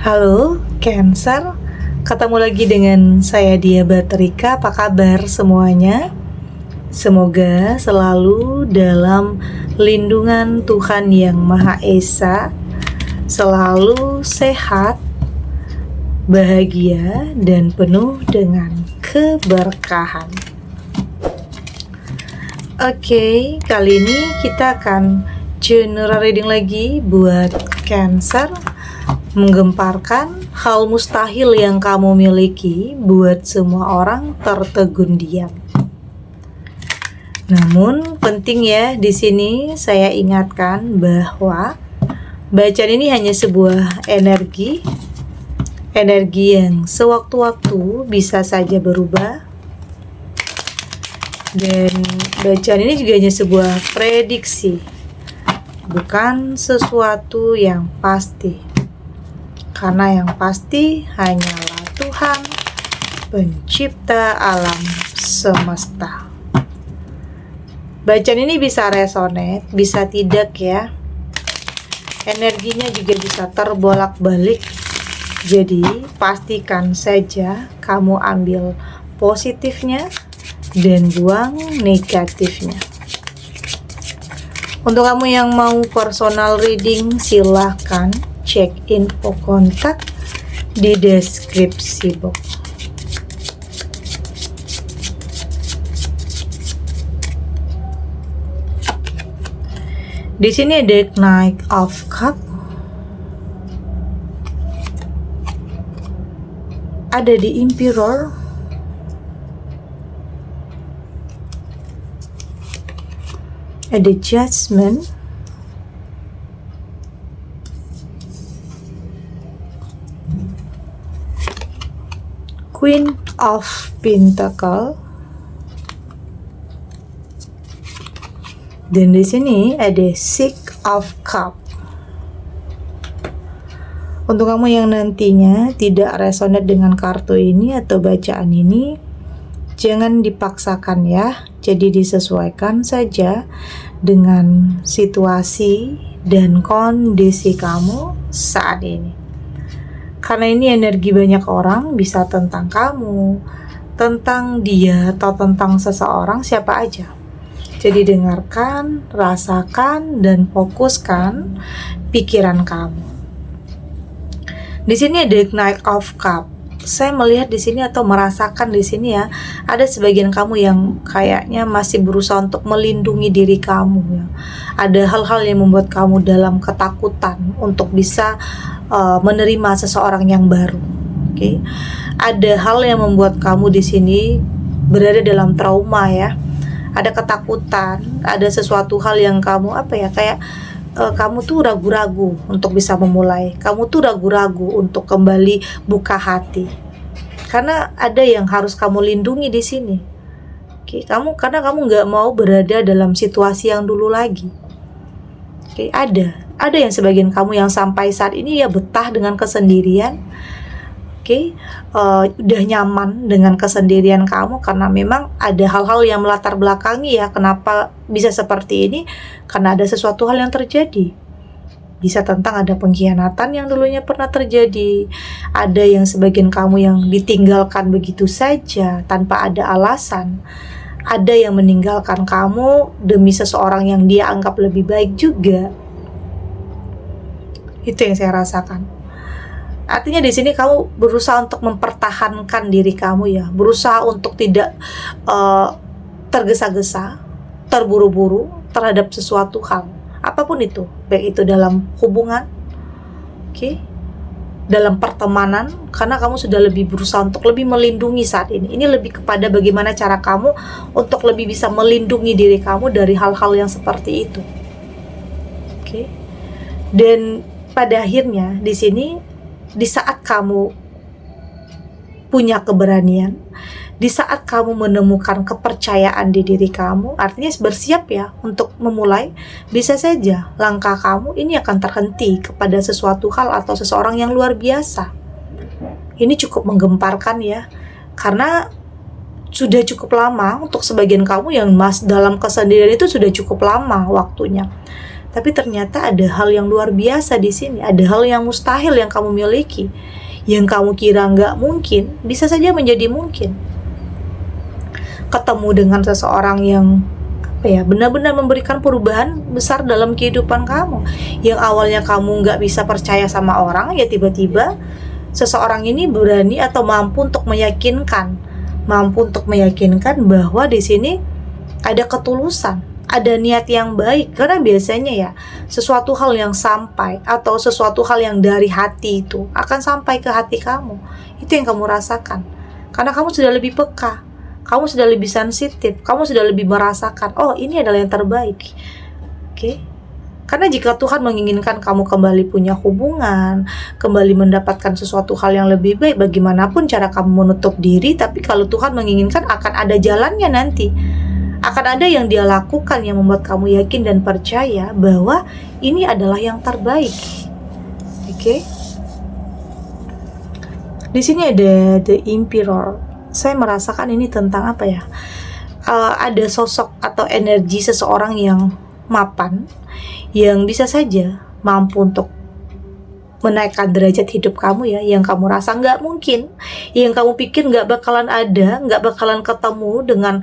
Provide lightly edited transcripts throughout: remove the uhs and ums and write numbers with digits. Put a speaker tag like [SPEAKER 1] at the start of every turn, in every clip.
[SPEAKER 1] Halo, Cancer. Ketemu lagi dengan saya Dia Baterika. Apa kabar semuanya? Semoga selalu dalam lindungan Tuhan Yang Maha Esa, selalu sehat, bahagia, dan penuh dengan keberkahan. Oke, kali ini kita akan general reading lagi buat Cancer. Menggemparkan hal mustahil yang kamu miliki buat semua orang tertegun diam. Namun penting ya, di sini saya ingatkan bahwa bacaan ini hanya sebuah energi yang sewaktu-waktu bisa saja berubah, dan bacaan ini juga hanya sebuah prediksi, bukan sesuatu yang pasti. Karena yang pasti hanyalah Tuhan, pencipta alam semesta. Bacaan ini bisa resonate, bisa tidak ya. Energinya juga bisa terbolak-balik. Jadi pastikan saja kamu ambil positifnya dan buang negatifnya. Untuk kamu yang mau personal reading, silahkan cek info kontak di deskripsi box. Di sini ada Knight of Cup, ada di Emperor, ada Judgment, Queen of Pentacle, dan di sini ada Six of Cup. Untuk kamu yang nantinya tidak resonate dengan kartu ini atau bacaan ini, jangan dipaksakan ya. Jadi disesuaikan saja dengan situasi dan kondisi kamu saat ini. Karena ini energi banyak orang, bisa tentang kamu, tentang dia, atau tentang seseorang, siapa aja. Jadi dengarkan, rasakan, dan fokuskan pikiran kamu. Di sini ada Knight of Cup. Saya melihat di sini atau merasakan di sini ya, ada sebagian kamu yang kayaknya masih berusaha untuk melindungi diri kamu ya. Ada hal-hal yang membuat kamu dalam ketakutan untuk bisa menerima seseorang yang baru. Oke. Ada hal yang membuat kamu di sini berada dalam trauma ya. Ada ketakutan, ada sesuatu hal yang kamu kayak kamu tuh ragu-ragu untuk bisa memulai. Kamu tuh ragu-ragu untuk kembali buka hati. Karena ada yang harus kamu lindungi di sini. Oke, karena kamu nggak mau berada dalam situasi yang dulu lagi. Oke, ada yang sebagian kamu yang sampai saat ini ya betah dengan kesendirian. Oke, udah nyaman dengan kesendirian kamu karena memang ada hal-hal yang melatar belakangi ya kenapa bisa seperti ini, karena ada sesuatu hal yang terjadi. Bisa tentang ada pengkhianatan yang dulunya pernah terjadi, ada yang sebagian kamu yang ditinggalkan begitu saja tanpa ada alasan, ada yang meninggalkan kamu demi seseorang yang dia anggap lebih baik juga. Itu yang saya rasakan. Artinya di sini kamu berusaha untuk mempertahankan diri kamu ya, berusaha untuk tidak tergesa-gesa, terburu-buru terhadap sesuatu hal, apapun itu, baik itu dalam hubungan, dalam pertemanan, karena kamu sudah lebih berusaha untuk lebih melindungi saat ini. Ini lebih kepada bagaimana cara kamu untuk lebih bisa melindungi diri kamu dari hal-hal yang seperti itu. Dan pada akhirnya di sini, di saat kamu punya keberanian, di saat kamu menemukan kepercayaan di diri kamu, artinya bersiap ya untuk memulai, bisa saja langkah kamu ini akan terhenti kepada sesuatu hal atau seseorang yang luar biasa. Ini cukup menggemparkan ya, karena sudah cukup lama untuk sebagian kamu yang dalam kesendirian itu sudah cukup lama waktunya. Tapi ternyata ada hal yang luar biasa di sini, ada hal yang mustahil yang kamu miliki. Yang kamu kira nggak mungkin, bisa saja menjadi mungkin. Ketemu dengan seseorang yang benar-benar memberikan perubahan besar dalam kehidupan kamu. Yang awalnya kamu nggak bisa percaya sama orang, ya tiba-tiba seseorang ini berani atau mampu untuk meyakinkan bahwa di sini ada ketulusan, ada niat yang baik. Karena biasanya ya, sesuatu hal yang sampai atau sesuatu hal yang dari hati itu akan sampai ke hati kamu. Itu yang kamu rasakan. Karena kamu sudah lebih peka, kamu sudah lebih sensitif, kamu sudah lebih merasakan, oh ini adalah yang terbaik. Oke? Karena jika Tuhan menginginkan kamu kembali punya hubungan, kembali mendapatkan sesuatu hal yang lebih baik, bagaimanapun cara kamu menutup diri, tapi kalau Tuhan menginginkan akan ada jalannya nanti. Akan ada yang Dia lakukan yang membuat kamu yakin dan percaya bahwa ini adalah yang terbaik. Oke? Di sini ada The Emperor. Saya merasakan ini tentang ada sosok atau energi seseorang yang mapan, yang bisa saja mampu untuk menaikkan derajat hidup kamu ya, yang kamu rasa nggak mungkin, yang kamu pikir nggak bakalan ada, nggak bakalan ketemu dengan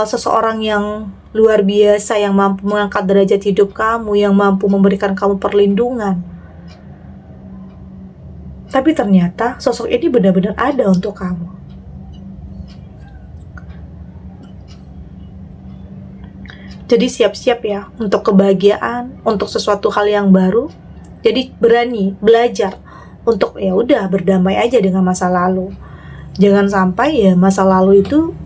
[SPEAKER 1] seseorang yang luar biasa, yang mampu mengangkat derajat hidup kamu, yang mampu memberikan kamu perlindungan. Tapi ternyata sosok ini benar-benar ada untuk kamu. Jadi siap-siap ya untuk kebahagiaan, untuk sesuatu hal yang baru. Jadi berani belajar untuk ya udah berdamai aja dengan masa lalu. Jangan sampai ya masa lalu itu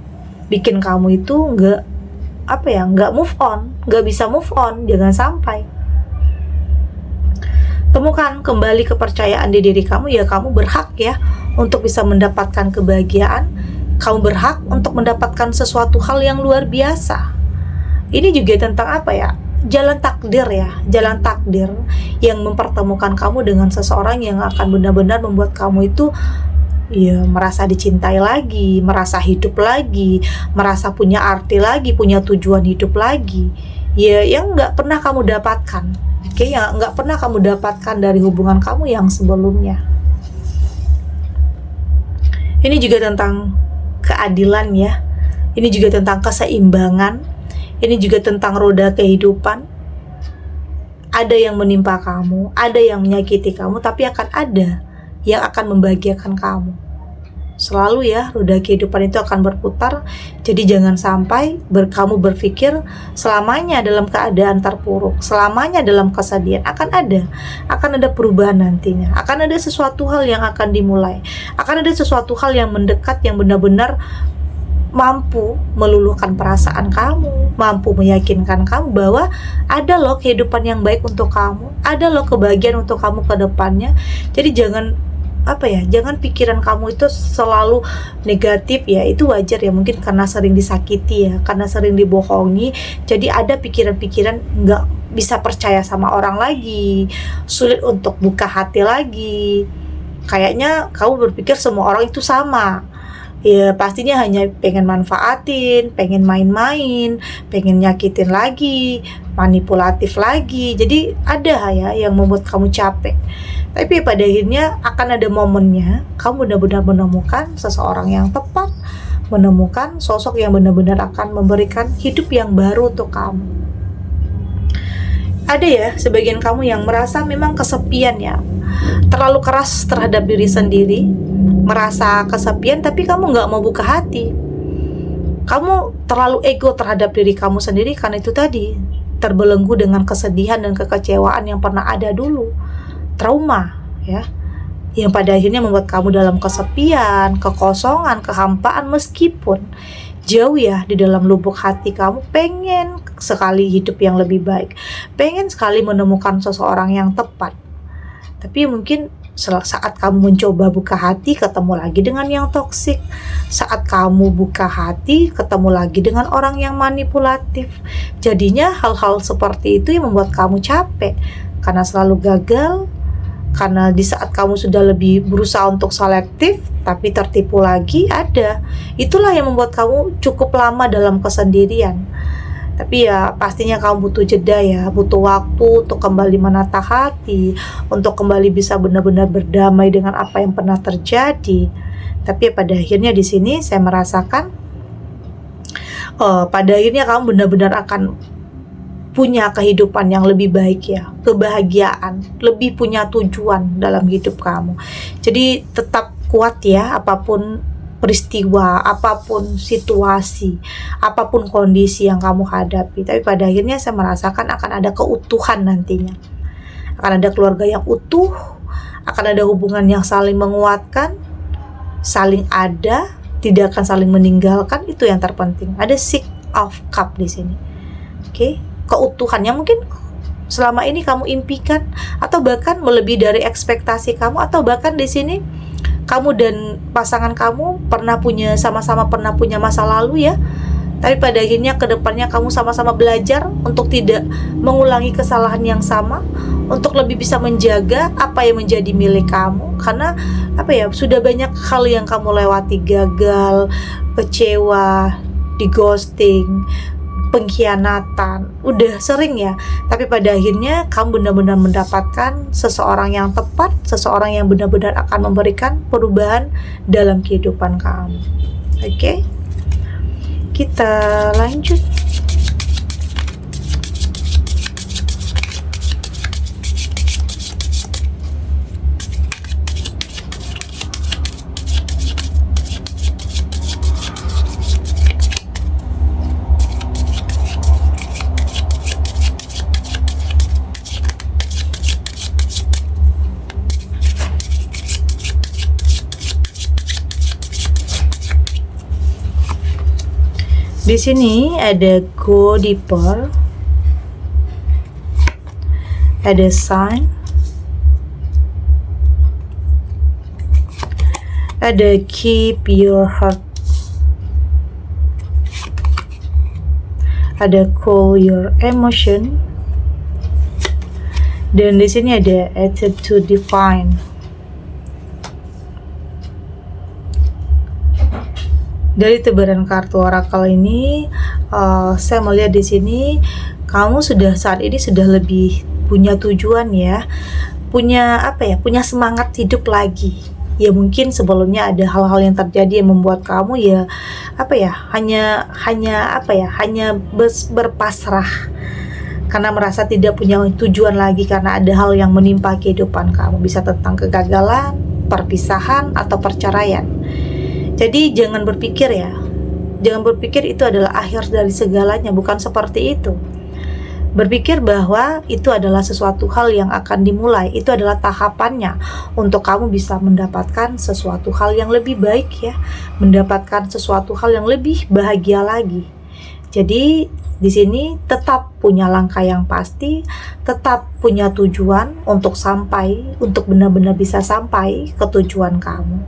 [SPEAKER 1] bikin kamu itu nggak move on, nggak bisa move on. Jangan sampai. Temukan kembali kepercayaan di diri kamu, ya kamu berhak ya untuk bisa mendapatkan kebahagiaan. Kamu berhak untuk mendapatkan sesuatu hal yang luar biasa. Ini juga tentang jalan takdir ya, jalan takdir yang mempertemukan kamu dengan seseorang yang akan benar-benar membuat kamu itu ya merasa dicintai lagi, merasa hidup lagi, merasa punya arti lagi, punya tujuan hidup lagi. Ya yang nggak pernah kamu dapatkan, yang nggak pernah kamu dapatkan dari hubungan kamu yang sebelumnya. Ini juga tentang keadilan ya, ini juga tentang keseimbangan. Ini juga tentang roda kehidupan. Ada yang menimpa kamu, ada yang menyakiti kamu, tapi akan ada yang akan membahagiakan kamu. Selalu ya, roda kehidupan itu akan berputar. Jadi jangan sampai kamu berpikir selamanya dalam keadaan terpuruk, selamanya dalam kesedihan. Akan ada perubahan nantinya. Akan ada sesuatu hal yang akan dimulai. Akan ada sesuatu hal yang mendekat, yang benar-benar mampu meluluhkan perasaan kamu, mampu meyakinkan kamu bahwa ada loh kehidupan yang baik untuk kamu, ada loh kebahagiaan untuk kamu ke depannya. Jadi jangan jangan pikiran kamu itu selalu negatif ya. Itu wajar ya, mungkin karena sering disakiti ya, karena sering dibohongi. Jadi ada pikiran-pikiran nggak bisa percaya sama orang lagi, sulit untuk buka hati lagi. Kayaknya kamu berpikir semua orang itu sama. Ya pastinya hanya pengen manfaatin, pengen main-main, pengen nyakitin lagi, manipulatif lagi. Jadi ada ya yang membuat kamu capek. Tapi pada akhirnya akan ada momennya kamu benar-benar menemukan seseorang yang tepat, menemukan sosok yang benar-benar akan memberikan hidup yang baru untuk kamu. Ada ya sebagian kamu yang merasa memang kesepian ya, terlalu keras terhadap diri sendiri, merasa kesepian tapi kamu nggak mau buka hati. Kamu terlalu ego terhadap diri kamu sendiri karena itu tadi, terbelenggu dengan kesedihan dan kekecewaan yang pernah ada dulu, trauma ya, yang pada akhirnya membuat kamu dalam kesepian, kekosongan, kehampaan. Meskipun jauh ya di dalam lubuk hati kamu pengen sekali hidup yang lebih baik, pengen sekali menemukan seseorang yang tepat. Tapi mungkin saat kamu mencoba buka hati, ketemu lagi dengan yang toksik. Saat kamu buka hati, ketemu lagi dengan orang yang manipulatif. Jadinya hal-hal seperti itu yang membuat kamu capek, karena selalu gagal. Karena di saat kamu sudah lebih berusaha untuk selektif, tapi tertipu lagi ada. Itulah yang membuat kamu cukup lama dalam kesendirian. Tapi ya pastinya kamu butuh jeda ya, butuh waktu untuk kembali menata hati, untuk kembali bisa benar-benar berdamai dengan apa yang pernah terjadi. Tapi ya pada akhirnya di sini saya merasakan pada akhirnya kamu benar-benar akan punya kehidupan yang lebih baik ya, kebahagiaan, lebih punya tujuan dalam hidup kamu. Jadi tetap kuat ya, apapun peristiwa, apapun situasi, apapun kondisi yang kamu hadapi. Tapi pada akhirnya saya merasakan akan ada keutuhan nantinya. Akan ada keluarga yang utuh, akan ada hubungan yang saling menguatkan, saling ada, tidak akan saling meninggalkan. Itu yang terpenting. Ada Six of Cup di sini. Oke, keutuhan yang mungkin selama ini kamu impikan, atau bahkan melebihi dari ekspektasi kamu, atau bahkan di sini kamu dan pasangan kamu sama-sama pernah punya masa lalu ya. Tapi pada akhirnya kedepannya kamu sama-sama belajar untuk tidak mengulangi kesalahan yang sama, untuk lebih bisa menjaga apa yang menjadi milik kamu. Karena sudah banyak hal yang kamu lewati, gagal, kecewa, di ghosting, pengkhianatan, udah sering ya. Tapi pada akhirnya kamu benar-benar mendapatkan seseorang yang tepat, seseorang yang benar-benar akan memberikan perubahan dalam kehidupan kamu. Oke, kita lanjut. Di sini ada go deeper, ada sign, ada keep your heart, ada cool your emotion, dan di sini ada attitude to define. Dari tebaran kartu oracle ini, saya melihat di sini kamu saat ini sudah lebih punya tujuan ya, punya semangat hidup lagi. Ya mungkin sebelumnya ada hal-hal yang terjadi yang membuat kamu hanya berpasrah karena merasa tidak punya tujuan lagi, karena ada hal yang menimpa kehidupan kamu, bisa tentang kegagalan, perpisahan, atau perceraian. Jadi jangan berpikir itu adalah akhir dari segalanya, bukan seperti itu. Berpikir bahwa itu adalah sesuatu hal yang akan dimulai, itu adalah tahapannya untuk kamu bisa mendapatkan sesuatu hal yang lebih baik ya, mendapatkan sesuatu hal yang lebih bahagia lagi. Jadi di sini tetap punya langkah yang pasti, tetap punya tujuan untuk benar-benar bisa sampai ke tujuan kamu.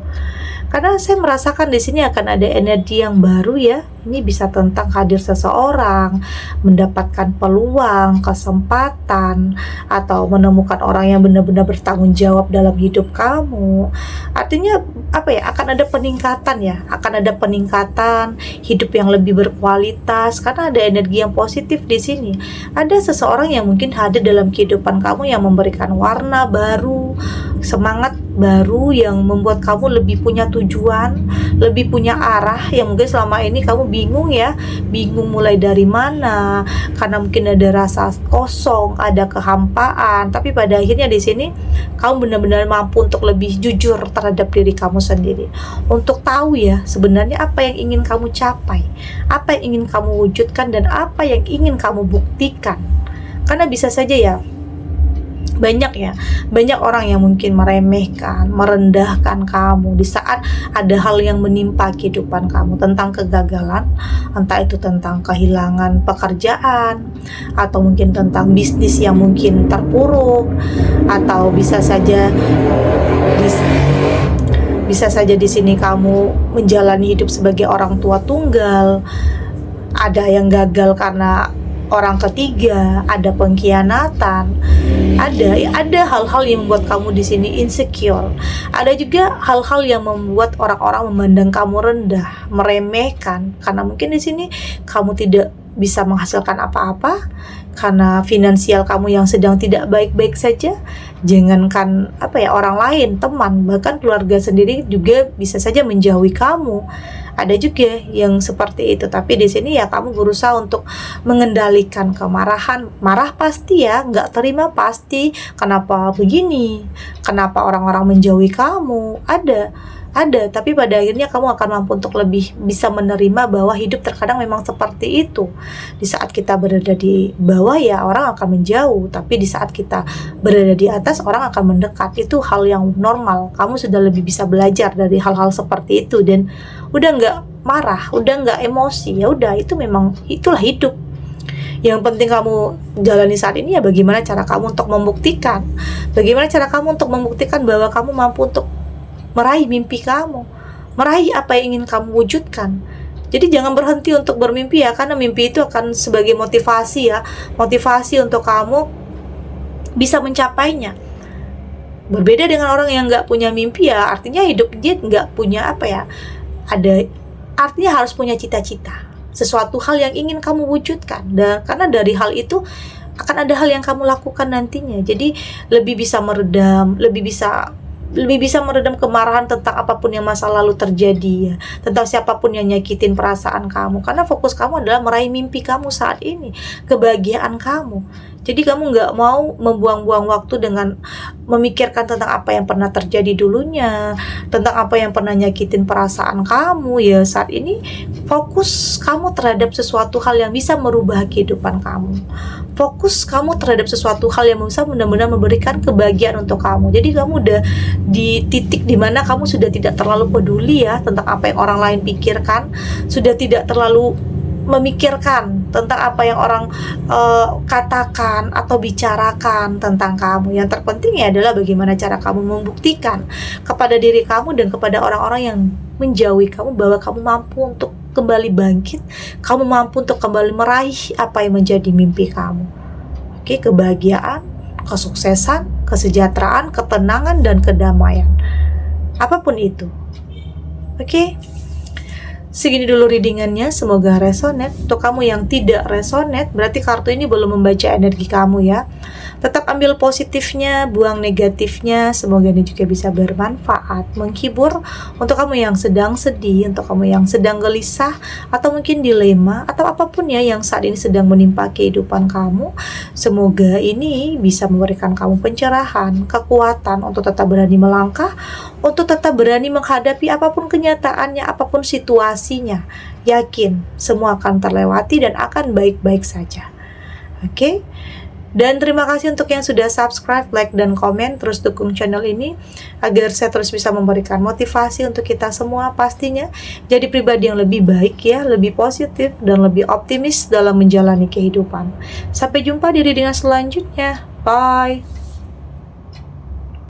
[SPEAKER 1] Karena saya merasakan di sini akan ada energi yang baru ya. Ini bisa tentang hadir seseorang, mendapatkan peluang, kesempatan, atau menemukan orang yang benar-benar bertanggung jawab dalam hidup kamu. Artinya akan ada peningkatan ya, akan ada peningkatan hidup yang lebih berkualitas karena ada energi yang positif di sini. Ada seseorang yang mungkin hadir dalam kehidupan kamu yang memberikan warna baru, semangat baru, yang membuat kamu lebih punya tujuan, lebih punya arah yang mungkin selama ini kamu bingung mulai dari mana, karena mungkin ada rasa kosong, ada kehampaan. Tapi pada akhirnya di sini kamu benar-benar mampu untuk lebih jujur terhadap diri kamu sendiri, untuk tahu ya sebenarnya apa yang ingin kamu capai, apa yang ingin kamu wujudkan, dan apa yang ingin kamu buktikan. Karena bisa saja ya banyak orang yang mungkin meremehkan, merendahkan kamu di saat ada hal yang menimpa kehidupan kamu, tentang kegagalan, entah itu tentang kehilangan pekerjaan, atau mungkin tentang bisnis yang mungkin terpuruk, atau bisa saja di sini kamu menjalani hidup sebagai orang tua tunggal, ada yang gagal karena orang ketiga, ada pengkhianatan, ada hal-hal yang membuat kamu di sini insecure. Ada juga hal-hal yang membuat orang-orang memandang kamu rendah, meremehkan, karena mungkin di sini kamu tidak bisa menghasilkan apa-apa, karena finansial kamu yang sedang tidak baik-baik saja. Jangankan orang lain, teman, bahkan keluarga sendiri juga bisa saja menjauhi kamu. Ada juga yang seperti itu, tapi di sini ya kamu berusaha untuk mengendalikan kemarahan. Marah pasti ya, nggak terima pasti. Kenapa begini? Kenapa orang-orang menjauhi kamu? Ada, tapi pada akhirnya kamu akan mampu untuk lebih bisa menerima bahwa hidup terkadang memang seperti itu. Di saat kita berada di bawah ya orang akan menjauh, tapi di saat kita berada di atas orang akan mendekat. Itu hal yang normal. Kamu sudah lebih bisa belajar dari hal-hal seperti itu dan udah nggak marah, udah nggak emosi. Ya udah, itu memang itulah hidup. Yang penting kamu jalani saat ini ya bagaimana cara kamu untuk membuktikan. Bagaimana cara kamu untuk membuktikan bahwa kamu mampu untuk meraih mimpi kamu, meraih apa yang ingin kamu wujudkan. Jadi jangan berhenti untuk bermimpi ya, karena mimpi itu akan sebagai motivasi ya, motivasi untuk kamu bisa mencapainya. Berbeda dengan orang yang nggak punya mimpi ya, artinya hidup dia nggak punya artinya harus punya cita-cita, sesuatu hal yang ingin kamu wujudkan, dan karena dari hal itu akan ada hal yang kamu lakukan nantinya. Jadi lebih bisa meredam kemarahan tentang apapun yang masa lalu terjadi ya, tentang siapapun yang nyakitin perasaan kamu, karena fokus kamu adalah meraih mimpi kamu saat ini, kebahagiaan kamu. Jadi kamu nggak mau membuang-buang waktu dengan memikirkan tentang apa yang pernah terjadi dulunya, tentang apa yang pernah nyakitin perasaan kamu ya. Saat ini fokus kamu terhadap sesuatu hal yang bisa merubah kehidupan kamu. Fokus kamu terhadap sesuatu hal yang bisa benar-benar memberikan kebahagiaan untuk kamu. Jadi kamu udah di titik dimana kamu sudah tidak terlalu peduli ya tentang apa yang orang lain pikirkan, sudah tidak terlalu memikirkan tentang apa yang orang katakan atau bicarakan tentang kamu. Yang terpenting ya adalah bagaimana cara kamu membuktikan kepada diri kamu dan kepada orang-orang yang menjauhi kamu bahwa kamu mampu untuk kembali bangkit, kamu mampu untuk kembali meraih apa yang menjadi mimpi kamu. Oke, kebahagiaan, kesuksesan, kesejahteraan, ketenangan, dan kedamaian. Apapun itu. Oke. Segini dulu readingannya, semoga resonate. Untuk kamu yang tidak resonate, berarti kartu ini belum membaca energi kamu ya. Tetap ambil positifnya, buang negatifnya. Semoga ini juga bisa bermanfaat, menghibur untuk kamu yang sedang sedih, untuk kamu yang sedang gelisah, atau mungkin dilema, atau apapun ya yang saat ini sedang menimpa kehidupan kamu. Semoga ini bisa memberikan kamu pencerahan, kekuatan untuk tetap berani melangkah, untuk tetap berani menghadapi apapun kenyataannya, apapun situasinya. Yakin semua akan terlewati dan akan baik-baik saja. Oke? Dan terima kasih untuk yang sudah subscribe, like, dan komen. Terus dukung channel ini agar saya terus bisa memberikan motivasi untuk kita semua pastinya jadi pribadi yang lebih baik ya, lebih positif dan lebih optimis dalam menjalani kehidupan. Sampai jumpa di readingan selanjutnya. Bye.